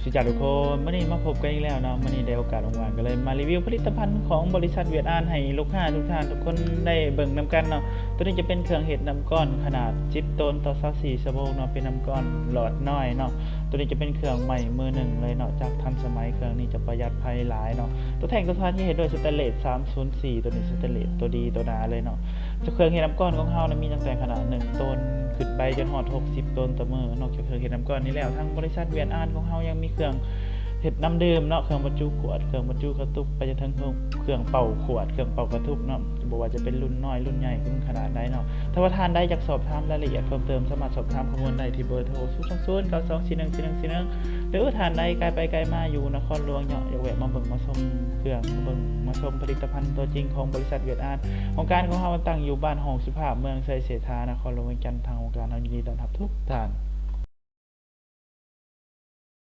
สวัสดีทุกคนวันนี้มาพบกันอีกแล้วเนาะวันนี้ได้โอกาสว่างๆก็เลยมารีวิวผลิตภัณฑ์ของบริษัทเวียดอานให้ลูกค้าทุกท่านทุกคนได้เบิ่งนำกันเนาะตัวนี้จะเป็นเครื่องเห็ดน้ำก้อนขนาด10ตนต่อ24ชั่วโมงเนาะเป็นน้ำก้อนหลอดน้อยเนาะตัวนี้จะเป็นเครื่องใหม่มือหนึ่งเลยเนาะจากทันสมัยเครื่องนี้จะประหยัดภัยหลายเนาะตัวแท่งตัวทานที่เห็นโดยสแตนเลส304ตัวนี้สแตนเลสตัวดีตัวหนาเลยเนาะเครื่องเห็ดน้ำก้อนของเฮานะมีตั้งแต่ขนาด1ตนขึ้นไปจนฮอด60ตนต่อมื้อนอกจากเครื่องเห็ดน้ำก้อนนี้แล้วทั้งบริษัทเวียดอานของเฮายังมีเครื่องเห็ดน้ำดื่มเนาะเครื่องบรรจุขวดเครื่องบรรจุกระตุกไปจนถึงเครื่องเป่าขวดเครื่องเป่ากระตุกเนาะบอกว่าจะเป็นรุ่นน้อยรุ่นใหญ่รุ่นขนาดใดเนาะถ้าว่าทานได้อยากสอบถามรายละเอียดเพิ่มเติมสามารถสอบถามข้อมูลได้ที่เบอร์โทร02092414141หรือทานได้ไกลไปไกลมาอยู่นครหลวงเนาะอยากแวะมาเบิ่งมาชมเครื่องเบิ่งมาชมผลิตภัณฑ์ตัวจริงของบริษัทเวียดอานองค์การของเฮาตั้งอยู่บ้านหงสุภาพเมืองไซเสถานครหลวงเวียงจันทน์ทางองค์การเฮายินดีต้อนรับทุกท่าน